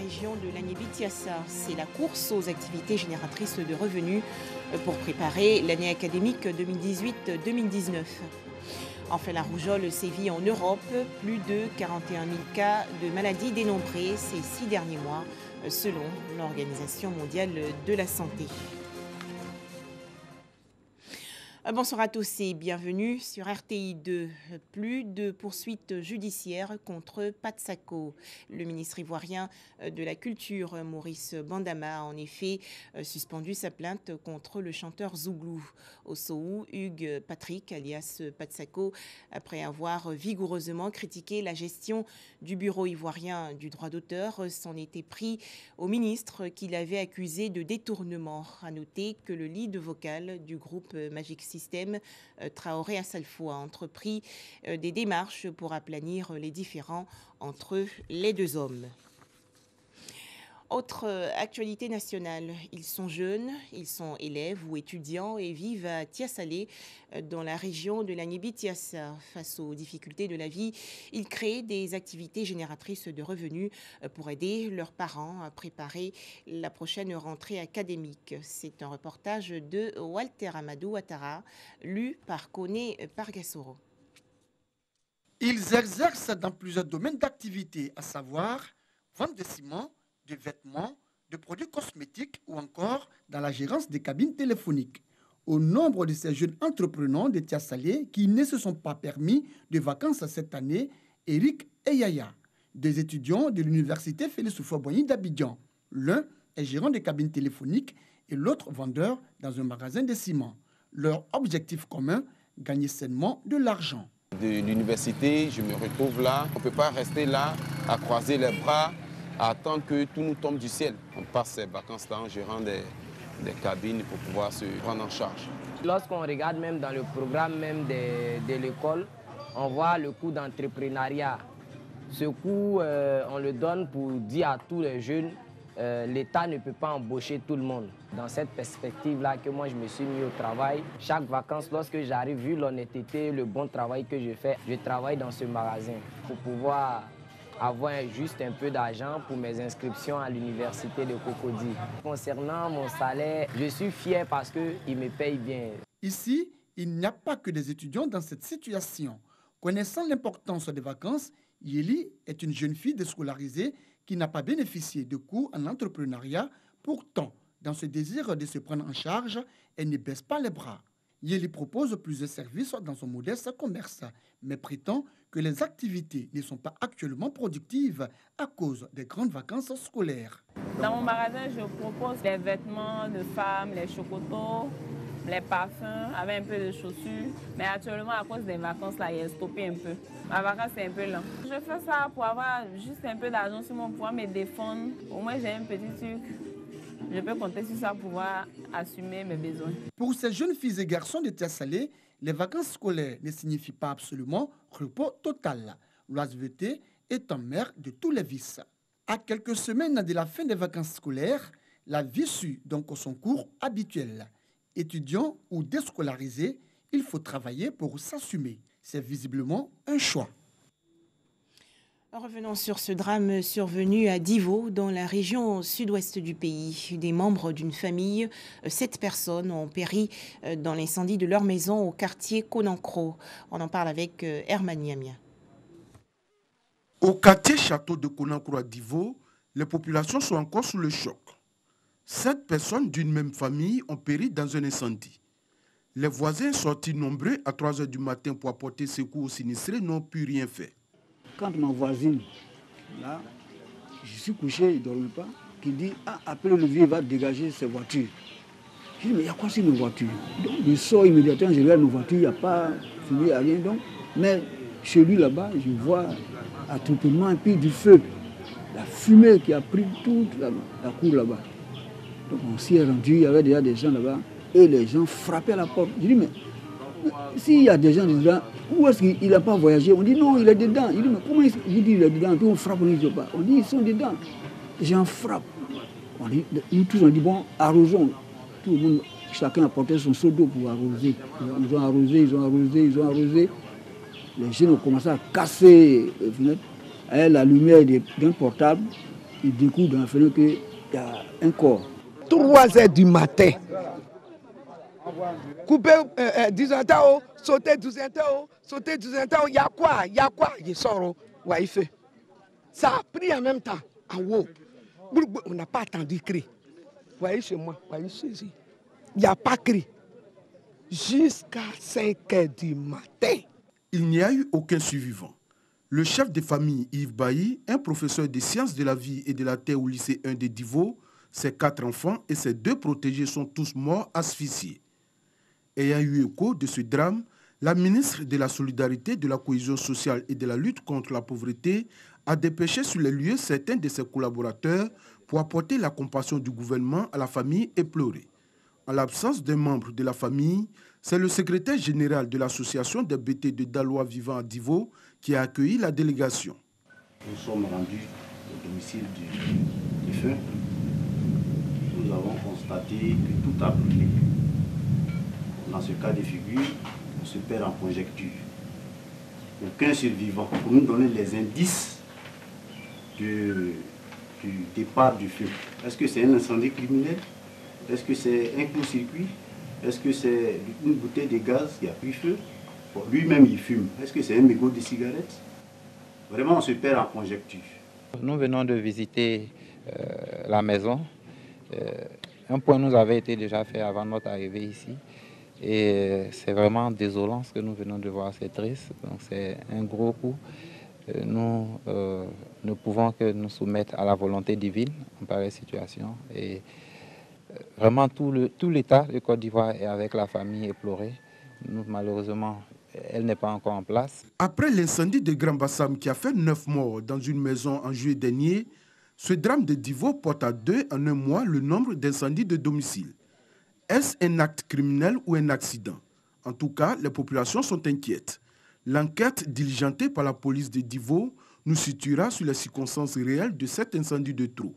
région de l'Agné-Bitsiassa. C'est la course aux activités génératrices de revenus pour préparer l'année académique 2018-2019. Enfin, la rougeole sévit en Europe. Plus de 41 000 cas de maladies dénombrés ces 6 derniers mois, selon l'Organisation mondiale de la santé. Bonsoir à tous et bienvenue sur RTI 2. Plus de poursuites judiciaires contre Patsako. Le ministre ivoirien de la Culture, Maurice Bandama, a en effet suspendu sa plainte contre le chanteur Zouglou. Au Sohou, Hugues Patrick, alias Patsako, après avoir vigoureusement critiqué la gestion du bureau ivoirien du droit d'auteur, s'en était pris au ministre qui l'avait accusé de détournement. À noter que le lead vocal du groupe Magic System, Traoré Assalfo, a entrepris des démarches pour aplanir les différends entre les deux hommes. Autre actualité nationale, ils sont jeunes, ils sont élèves ou étudiants et vivent à Tiassalé, dans la région de l'Agné-Bitsiassa. Face aux difficultés de la vie, ils créent des activités génératrices de revenus pour aider leurs parents à préparer la prochaine rentrée académique. C'est un reportage de Walter Amadou Ouattara, lu par Koné Pargassoro. Ils exercent dans plusieurs domaines d'activité, à savoir vente de ciment, de vêtements, de produits cosmétiques ou encore dans la gérance des cabines téléphoniques. Au nombre de ces jeunes entrepreneurs de Tiassalé qui ne se sont pas permis de vacances cette année, Eric et Yaya, des étudiants de l'université Félix Houphouët-Boigny d'Abidjan. L'un est gérant de cabines téléphoniques et l'autre vendeur dans un magasin de ciment. Leur objectif commun, gagner sainement de l'argent. De l'université, je me retrouve là. On ne peut pas rester là à croiser les bras, à attendre que tout nous tombe du ciel. On passe ces vacances-là en gérant des cabines pour pouvoir se prendre en charge. Lorsqu'on regarde même dans le programme même de l'école, on voit le coût d'entrepreneuriat. Ce coût, on le donne pour dire à tous les jeunes, l'État ne peut pas embaucher tout le monde. Dans cette perspective-là que moi je me suis mis au travail, chaque vacances, lorsque j'arrive, vu l'honnêteté, le bon travail que je fais, je travaille dans ce magasin pour pouvoir avoir juste un peu d'argent pour mes inscriptions à l'université de Cocody. Concernant mon salaire, je suis fier parce qu'ils me payent bien. Ici, il n'y a pas que des étudiants dans cette situation. Connaissant l'importance des vacances, Yeli est une jeune fille déscolarisée qui n'a pas bénéficié de cours en entrepreneuriat. Pourtant, dans ce désir de se prendre en charge, elle ne baisse pas les bras. Yeli propose plusieurs services dans son modeste commerce, mais prétend que les activités ne sont pas actuellement productives à cause des grandes vacances scolaires. Dans mon magasin, je propose les vêtements de femmes, les chocotos, les parfums, avec un peu de chaussures. Mais actuellement, à cause des vacances, là, il est stoppé un peu. Ma vacance, c'est un peu lent. Je fais ça pour avoir juste un peu d'argent sur mon pouvoir me défendre. Au moins, j'ai un petit truc. Je peux compter sur ça pour pouvoir assumer mes besoins. Pour ces jeunes filles et garçons de Tiassalé, les vacances scolaires ne signifient pas absolument repos total. L'oisiveté étant mère de tous les vices. À quelques semaines de la fin des vacances scolaires, la vie suit donc son cours habituel. Étudiants ou déscolarisés, il faut travailler pour s'assumer. C'est visiblement un choix. Revenons sur ce drame survenu à Divo, dans la région sud-ouest du pays. Des membres d'une famille, 7 personnes, ont péri dans l'incendie de leur maison au quartier Konankro. On en parle avec Herman Niamia. Au quartier château de Konankro à Divo, les populations sont encore sous le choc. 7 personnes d'une même famille ont péri dans un incendie. Les voisins sortis nombreux à 3 h du matin pour apporter secours aux sinistrés n'ont pu rien faire. Quand ma voisine, là, je suis couché, il ne dormait pas, qui dit après le vieux va dégager ses voitures. Je dis mais il y a quoi sur nos voitures? Donc je sors immédiatement, je regarde nos voitures, il n'y a pas fumée, il n'y a rien. Donc, mais chez lui là-bas, je vois attroupement et puis du feu. La fumée qui a pris toute la cour là-bas. Donc on s'y est rendu, il y avait déjà des gens là-bas et les gens frappaient à la porte. Je dis mais s'il y a des gens dedans, où est-ce qu'il n'a pas voyagé? On dit non, il est dedans. Il dit mais comment vous dites il est dedans? Puis on frappe, on ne dit pas. On dit ils sont dedans. Les gens frappent. Nous tous on dit bon, arrosons. Tout le monde, chacun a porté son seau d'eau pour arroser. Ils ont arrosé, ils ont arrosé, ils ont arrosé. Les jeunes ont commencé à casser les fenêtres. La lumière d'un portable, il découvre dans la fenêtre qu'il y a un corps. 3 heures du matin. Couper 10 ans, sauter 12 ans, sauter 12 ans, il y a quoi? Il sort, ouais, il fait. Ça a pris en même temps, en haut. On n'a pas attendu cri. Vous voyez chez moi, voyez ici. Il n'y a pas cri. Jusqu'à 5 heures du matin. Il n'y a eu aucun survivant. Le chef de famille Yves Bailly, un professeur des sciences de la vie et de la terre au lycée 1 de Divo, ses 4 enfants et ses 2 protégés sont tous morts asphyxiés. Ayant eu écho de ce drame, la ministre de la Solidarité, de la Cohésion sociale et de la lutte contre la pauvreté a dépêché sur les lieux certains de ses collaborateurs pour apporter la compassion du gouvernement à la famille éplorée. En l'absence d'un membre de la famille, c'est le secrétaire général de l'association des BT de Dalois vivant à Divo qui a accueilli la délégation. Nous sommes rendus au domicile du défunt. Nous avons constaté que tout a brûlé. Dans ce cas de figure, on se perd en conjecture. Aucun survivant pour nous donner les indices du départ du feu. Est-ce que c'est un incendie criminel? Est-ce que c'est un court-circuit? Est-ce que c'est une bouteille de gaz qui a pris feu? Bon, lui-même, il fume. Est-ce que c'est un mégot de cigarette? Vraiment, on se perd en conjecture. Nous venons de visiter la maison. Un point nous avait été déjà fait avant notre arrivée ici. Et c'est vraiment désolant ce que nous venons de voir, c'est triste. Donc c'est un gros coup. Nous ne pouvons que nous soumettre à la volonté divine en pareille situation. Et vraiment tout l'État de Côte d'Ivoire est avec la famille éplorée. Nous, malheureusement, elle n'est pas encore en place. Après l'incendie de Grand Bassam qui a fait 9 morts dans une maison en juillet dernier, ce drame de Divo porte à 2 en un mois le nombre d'incendies de domicile. Est-ce un acte criminel ou un accident? En tout cas, les populations sont inquiètes. L'enquête diligentée par la police de Divo nous situera sur les circonstances réelles de cet incendie de trop.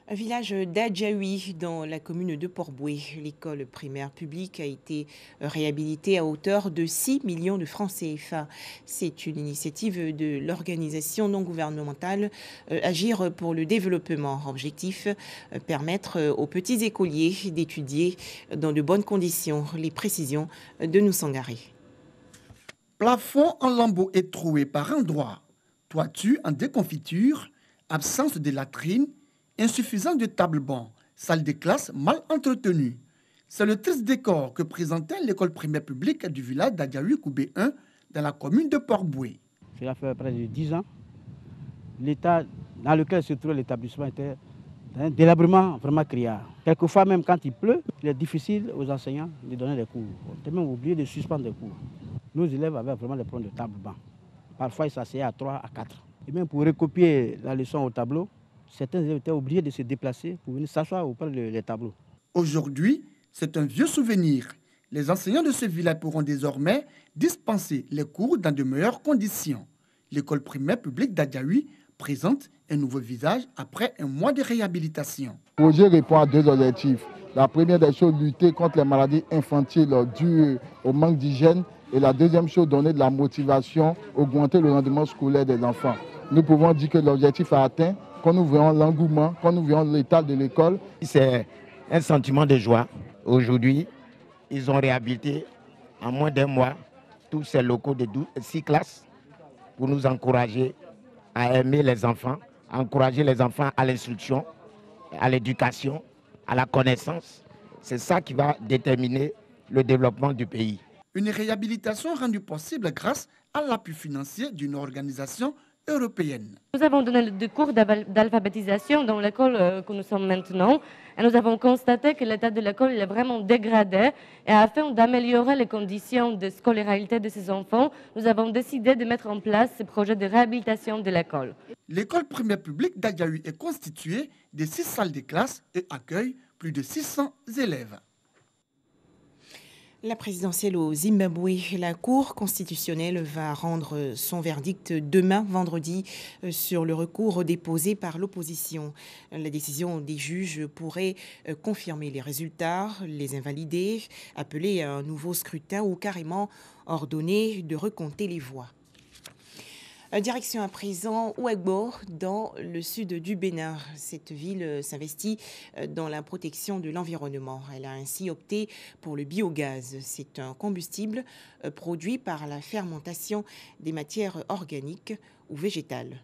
Un village d'Adjaoui, dans la commune de Port-Boué, l'école primaire publique a été réhabilitée à hauteur de 6 millions de francs CFA. C'est une initiative de l'organisation non gouvernementale Agir pour le développement. Objectif, permettre aux petits écoliers d'étudier dans de bonnes conditions. Les précisions de Noussangaré. Plafond en lambeaux et troué par endroits, toiture en déconfiture, absence de latrines, insuffisance de table-banc, salle de classe mal entretenue. C'est le triste décor que présentait l'école primaire publique du village d'Adjaoui Koubé 1 dans la commune de Port-Boué. Cela fait près de 10 ans. L'état dans lequel se trouvait l'établissement était un délabrement vraiment criard. Quelquefois, même quand il pleut, il est difficile aux enseignants de donner des cours. On a même oublié de suspendre des cours. Nos élèves avaient vraiment des problèmes de table-banc. Parfois, ils s'asseyaient à 3, à 4. Et même pour recopier la leçon au tableau, certains élèves étaient obligés de se déplacer pour venir s'asseoir auprès des tableaux. Aujourd'hui, c'est un vieux souvenir. Les enseignants de ce village pourront désormais dispenser les cours dans de meilleures conditions. L'école primaire publique d'Adjaoui présente un nouveau visage après un mois de réhabilitation. Le projet répond à 2 objectifs. La première des choses, lutter contre les maladies infantiles dues au manque d'hygiène. Et la deuxième chose, donner de la motivation, augmenter le rendement scolaire des enfants. Nous pouvons dire que l'objectif est atteint. Quand nous voyons l'engouement, quand nous voyons l'état de l'école. C'est un sentiment de joie. Aujourd'hui, ils ont réhabilité en moins d'1 mois tous ces locaux de 6 classes pour nous encourager à aimer les enfants, à encourager les enfants à l'instruction, à l'éducation, à la connaissance. C'est ça qui va déterminer le développement du pays. Une réhabilitation rendue possible grâce à l'appui financier d'une organisation européenne. Nous avons donné des cours d'alphabétisation dans l'école que nous sommes maintenant et nous avons constaté que l'état de l'école est vraiment dégradé et afin d'améliorer les conditions de scolarité de ces enfants, nous avons décidé de mettre en place ce projet de réhabilitation de l'école. L'école primaire publique d'Adjaoui est constituée de 6 salles de classe et accueille plus de 600 élèves. La présidentielle au Zimbabwe, la Cour constitutionnelle va rendre son verdict demain, vendredi, sur le recours déposé par l'opposition. La décision des juges pourrait confirmer les résultats, les invalider, appeler à un nouveau scrutin ou carrément ordonner de recompter les voix. Direction à présent Ouagbo, dans le sud du Bénin. Cette ville s'investit dans la protection de l'environnement. Elle a ainsi opté pour le biogaz. C'est un combustible produit par la fermentation des matières organiques ou végétales.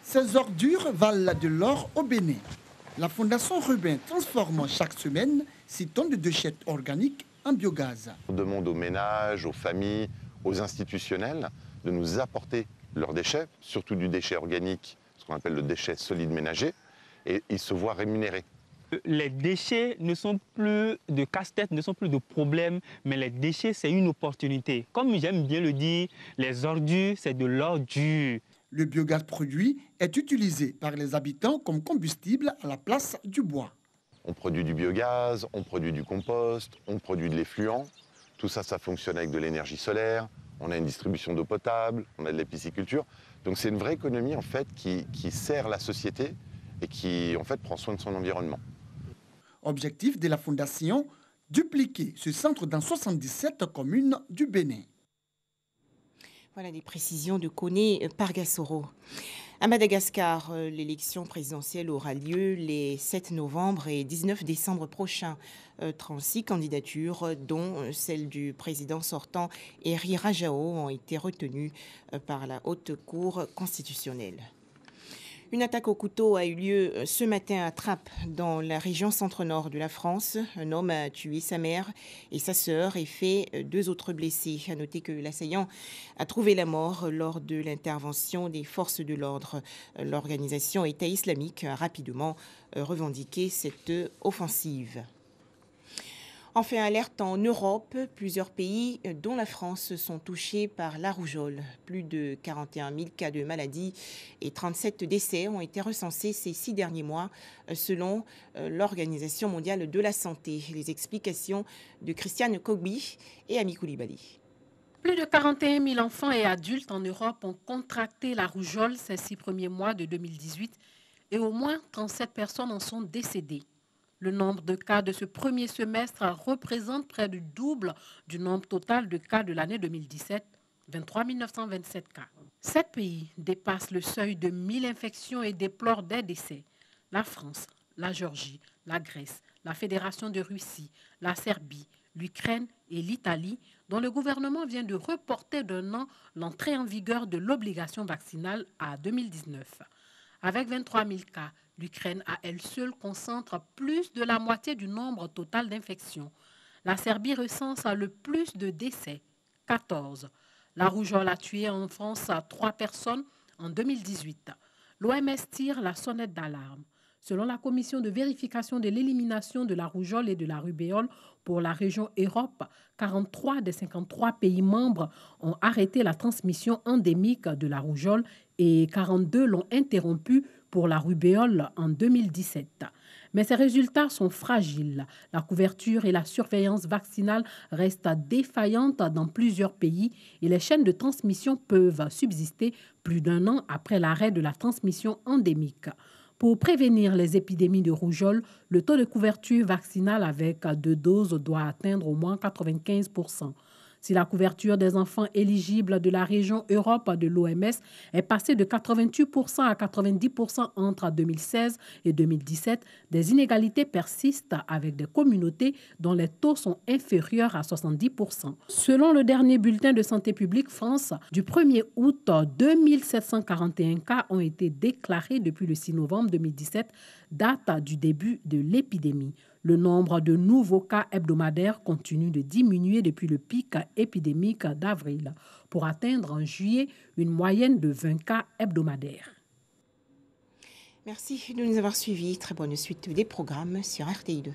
Ces ordures valent de l'or au Bénin. La Fondation Rubin transforme chaque semaine 6 tonnes de déchets organiques en biogaz. On demande aux ménages, aux familles, aux institutionnels de nous apporter leurs déchets, surtout du déchet organique, ce qu'on appelle le déchet solide ménager, et ils se voient rémunérés. Les déchets ne sont plus de casse-tête, ne sont plus de problèmes, mais les déchets, c'est une opportunité. Comme j'aime bien le dire, les ordures, c'est de l'ordure. Le biogaz produit est utilisé par les habitants comme combustible à la place du bois. On produit du biogaz, on produit du compost, on produit de l'effluent. Tout ça, ça fonctionne avec de l'énergie solaire. On a une distribution d'eau potable, on a de la pisciculture. Donc c'est une vraie économie en fait qui sert la société et qui en fait prend soin de son environnement. Objectif de la Fondation, dupliquer ce centre dans 77 communes du Bénin. Voilà des précisions de Koné Pargassoro. À Madagascar, l'élection présidentielle aura lieu les 7 novembre et 19 décembre prochains. 36 candidatures, dont celle du président sortant Eri Rajao, ont été retenues par la Haute Cour constitutionnelle. Une attaque au couteau a eu lieu ce matin à Trappes, dans la région centre-nord de la France. Un homme a tué sa mère et sa sœur et fait 2 autres blessés. À noter que l'assaillant a trouvé la mort lors de l'intervention des forces de l'ordre. L'organisation État islamique a rapidement revendiqué cette offensive. Enfin, alerte en Europe, plusieurs pays, dont la France, sont touchés par la rougeole. Plus de 41 000 cas de maladie et 37 décès ont été recensés ces 6 derniers mois, selon l'Organisation mondiale de la santé. Les explications de Christiane Kogbi et Ami Koulibaly. Plus de 41 000 enfants et adultes en Europe ont contracté la rougeole ces 6 premiers mois de 2018 et au moins 37 personnes en sont décédées. Le nombre de cas de ce premier semestre représente près du double du nombre total de cas de l'année 2017, 23 927 cas. 7 pays dépassent le seuil de 1000 infections et déplorent des décès. La France, la Géorgie, la Grèce, la Fédération de Russie, la Serbie, l'Ukraine et l'Italie, dont le gouvernement vient de reporter d'1 an l'entrée en vigueur de l'obligation vaccinale à 2019. Avec 23 000 cas, l'Ukraine à elle seule concentre plus de la moitié du nombre total d'infections. La Serbie recense le plus de décès, 14. La rougeole a tué en France 3 personnes en 2018. L'OMS tire la sonnette d'alarme. Selon la commission de vérification de l'élimination de la rougeole et de la rubéole pour la région Europe, 43 des 53 pays membres ont arrêté la transmission endémique de la rougeole et 42 l'ont interrompue pour la rubéole en 2017. Mais ces résultats sont fragiles. La couverture et la surveillance vaccinale restent défaillantes dans plusieurs pays et les chaînes de transmission peuvent subsister plus d'1 an après l'arrêt de la transmission endémique. Pour prévenir les épidémies de rougeole, le taux de couverture vaccinale avec 2 doses doit atteindre au moins 95%. Si la couverture des enfants éligibles de la région Europe de l'OMS est passée de 88% à 90% entre 2016 et 2017, des inégalités persistent avec des communautés dont les taux sont inférieurs à 70%. Selon le dernier bulletin de Santé publique France, du 1er août, 2741 cas ont été déclarés depuis le 6 novembre 2017, date du début de l'épidémie. Le nombre de nouveaux cas hebdomadaires continue de diminuer depuis le pic épidémique d'avril, pour atteindre en juillet une moyenne de 20 cas hebdomadaires. Merci de nous avoir suivis. Très bonne suite des programmes sur RTI2.